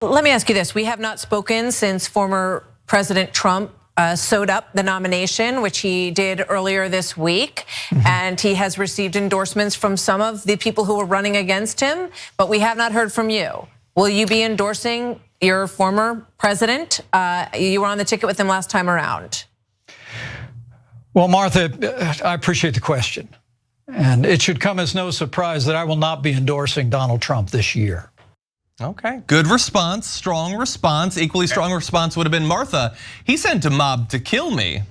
Let me ask you this. We have not spoken since former President Trump sewed up the nomination, which he did earlier this week. And he has received endorsements from some of the people who were running against him, but we have not heard from you. Will you be endorsing your former president? You were on the ticket with him last time around. Well, Martha, I appreciate the question. And it should come as no surprise that I will not be endorsing Donald Trump this year. Okay, good response, strong response. Equally strong response would have been Martha. He sent a mob to kill me.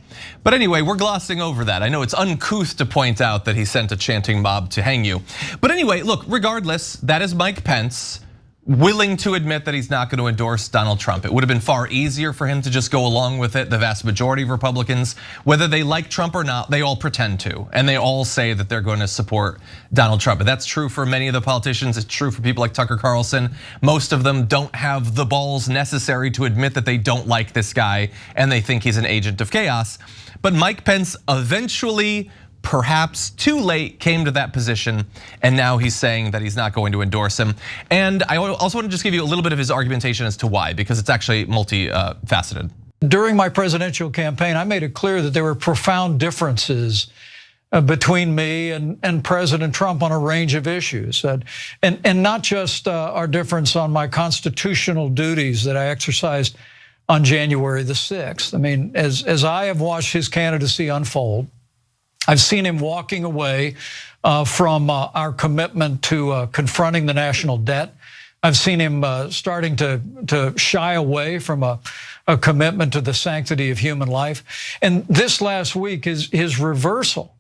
But anyway, we're glossing over that. I know it's uncouth to point out that he sent a chanting mob to hang you. But anyway, look, regardless, that is Mike Pence willing to admit that he's not going to endorse Donald Trump. It would have been far easier for him to just go along with it. The vast majority of Republicans, whether they like Trump or not, they all pretend to. And they all say that they're going to support Donald Trump. And that's true for many of the politicians. It's true for people like Tucker Carlson. Most of them don't have the balls necessary to admit that they don't like this guy and they think he's an agent of chaos. But Mike Pence eventually, perhaps too late, came to that position, and now he's saying that he's not going to endorse him. And I also want to just give you a little bit of his argumentation as to why, because it's actually multifaceted. During my presidential campaign, I made it clear that there were profound differences between me and President Trump on a range of issues, and not just our difference on my constitutional duties that I exercised on January the 6th. I mean, as I have watched his candidacy unfold, I've seen him walking away from our commitment to confronting the national debt. I've seen him starting to shy away from a commitment to the sanctity of human life. And this last week, his reversal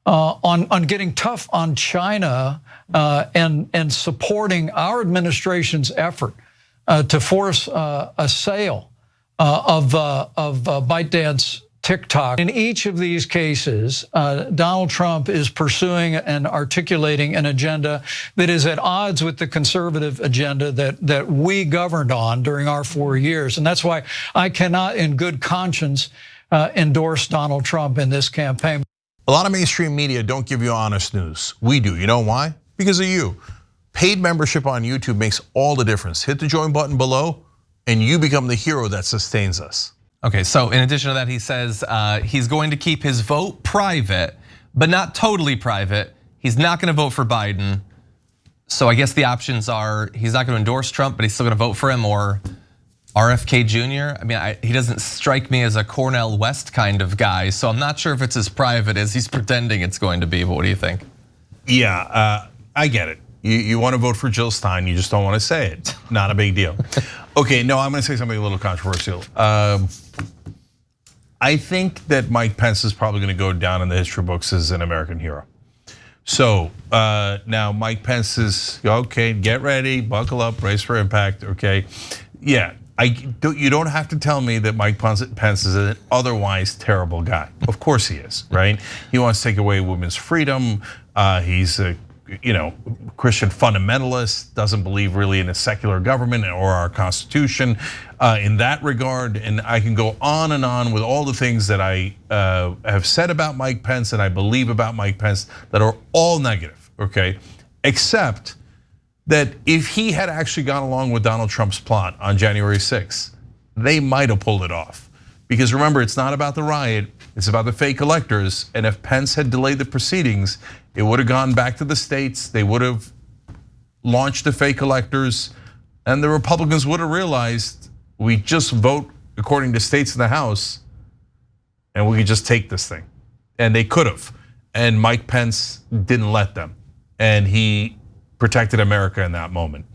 on getting tough on China and supporting our administration's effort to force a sale of ByteDance TikTok. In each of these cases, Donald Trump is pursuing and articulating an agenda that is at odds with the conservative agenda that we governed on during our 4 years. And that's why I cannot, in good conscience, endorse Donald Trump in this campaign. A lot of mainstream media don't give you honest news. We do. You know why? Because of you. Paid membership on YouTube makes all the difference. Hit the join button below, and you become the hero that sustains us. Okay, so in addition to that, he says he's going to keep his vote private, but not totally private. He's not going to vote for Biden. So I guess the options are he's not going to endorse Trump, but he's still going to vote for him, or RFK Jr. I mean, he doesn't strike me as a Cornel West kind of guy, so I'm not sure if it's as private as he's pretending it's going to be, but what do you think? Yeah, I get it. You want to vote for Jill Stein, you just don't want to say it. Not a big deal. Okay, no, I'm going to say something a little controversial. I think that Mike Pence is probably going to go down in the history books as an American hero. So now Mike Pence is, okay, get ready, buckle up, brace for impact, okay? Yeah, you don't have to tell me that Mike Pence is an otherwise terrible guy. Of course he is, right? He wants to take away women's freedom. He's a Christian fundamentalist, doesn't believe really in a secular government or our Constitution in that regard. And I can go on and on with all the things that I have said about Mike Pence and I believe about Mike Pence that are all negative, okay? Except that if he had actually gone along with Donald Trump's plot on January 6th, they might have pulled it off. Because remember, it's not about the riot, it's about the fake electors. And if Pence had delayed the proceedings, it would have gone back to the states. They would have launched the fake electors, and the Republicans would have realized we just vote according to states in the House, and we could just take this thing. And they could have. And Mike Pence didn't let them. And he protected America in that moment.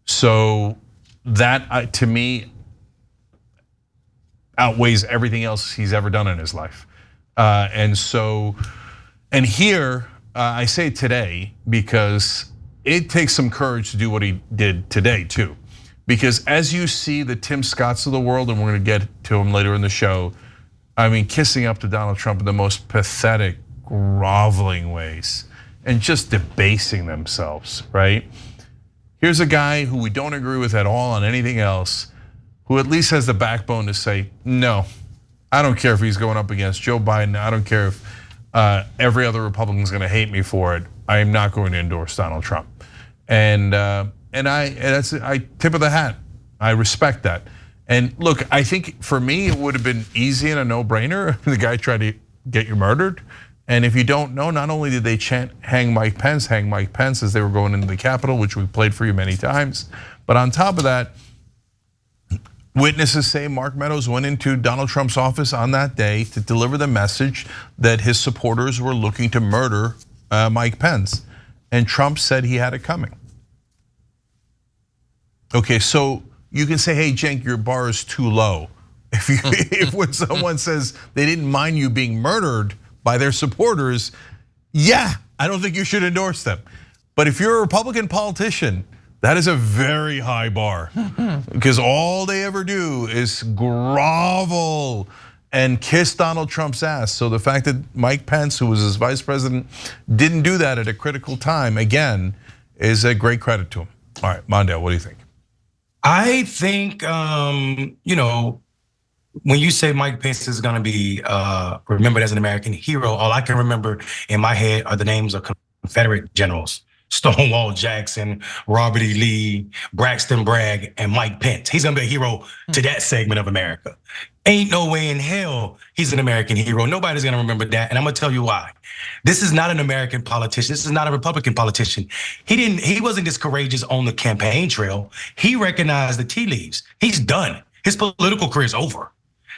So that, to me, outweighs everything else he's ever done in his life. And here, I say today because it takes some courage to do what he did today too. Because as you see the Tim Scotts of the world, and we're gonna get to him later in the show, I mean, kissing up to Donald Trump in the most pathetic, groveling ways, and just debasing themselves, right? Here's a guy who we don't agree with at all on anything else, who at least has the backbone to say, no, I don't care if he's going up against Joe Biden. I don't care if every other Republican is going to hate me for it. I am not going to endorse Donald Trump. And I tip of the hat I respect that. And look, I think for me, it would have been easy and a no-brainer. The guy tried to get you murdered. And if you don't know, not only did they chant, hang Mike Pence as they were going into the Capitol, which we played for you many times. But on top of that, witnesses say Mark Meadows went into Donald Trump's office on that day to deliver the message that his supporters were looking to murder Mike Pence. And Trump said he had it coming. Okay, so you can say, hey, Cenk, your bar is too low. If when someone says they didn't mind you being murdered by their supporters, yeah, I don't think you should endorse them. But if you're a Republican politician, that is a very high bar because all they ever do is grovel and kiss Donald Trump's ass. So the fact that Mike Pence, who was his vice president, didn't do that at a critical time, again, is a great credit to him. All right, Mondale, what do you think? I think, when you say Mike Pence is going to be remembered as an American hero, all I can remember in my head are the names of Confederate generals: Stonewall Jackson, Robert E. Lee, Braxton Bragg, and Mike Pence. He's going to be a hero to that segment of America. Ain't no way in hell he's an American hero. Nobody's going to remember that, and I'm going to tell you why. This is not an American politician. This is not a Republican politician. He wasn't this courageous on the campaign trail. He recognized the tea leaves. He's done. His political career is over.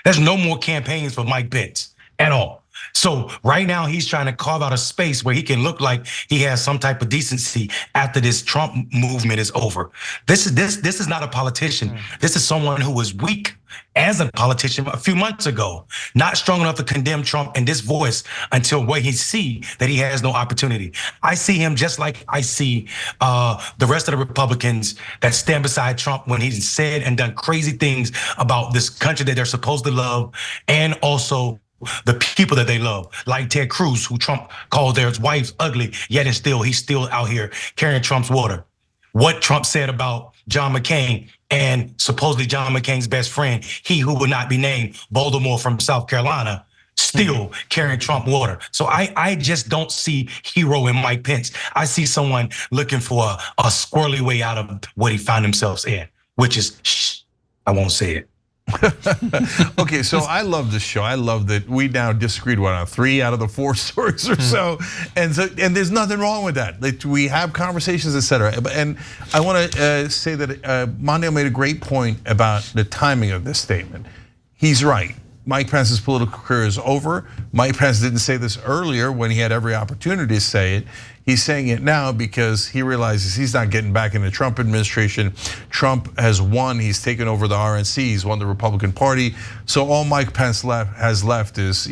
There's no more campaigns for Mike Pence at all. So right now he's trying to carve out a space where he can look like he has some type of decency after this Trump movement is over. This is not a politician. This is someone who was weak as a politician a few months ago, not strong enough to condemn Trump and this voice until where he see that he has no opportunity. I see him just like I see the rest of the Republicans that stand beside Trump when he's said and done crazy things about this country that they're supposed to love, and also the people that they love, like Ted Cruz, who Trump called their wives ugly, yet and still he's still out here carrying Trump's water. What Trump said about John McCain and supposedly John McCain's best friend, he who would not be named, Baltimore from South Carolina, still carrying Trump water. So I just don't see hero in Mike Pence. I see someone looking for a squirrely way out of what he found himself in, which is, shh, I won't say it. Okay, so I love this show. I love that we now disagreed on 3 out of the 4 stories or so, and there's nothing wrong with that. Like, we have conversations, etc. And I want to say that Mondale made a great point about the timing of this statement. He's right. Mike Pence's political career is over. Mike Pence didn't say this earlier when he had every opportunity to say it. He's saying it now because he realizes he's not getting back in the Trump administration. Trump has won. He's taken over the RNC. He's won the Republican Party. So all Mike Pence has left is,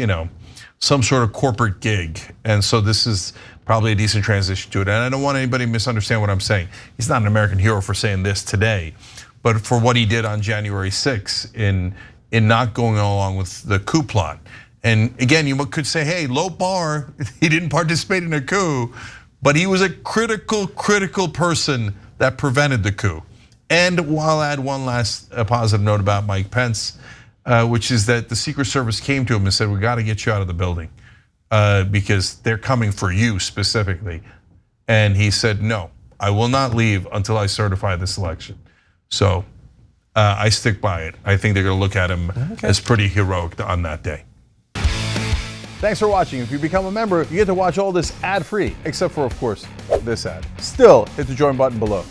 some sort of corporate gig. And so this is probably a decent transition to it. And I don't want anybody to misunderstand what I'm saying. He's not an American hero for saying this today, but for what he did on January 6th in not going along with the coup plot. And again, you could say, hey, low bar, he didn't participate in a coup, but he was a critical person that prevented the coup. And I'll add one last positive note about Mike Pence, which is that the Secret Service came to him and said, we got to get you out of the building because they're coming for you specifically. And he said, no, I will not leave until I certify this election. So I stick by it. I think they're going to look at him as pretty heroic on that day. Thanks for watching. If you become a member, you get to watch all this ad-free, except for, of course, this ad. Still, hit the join button below.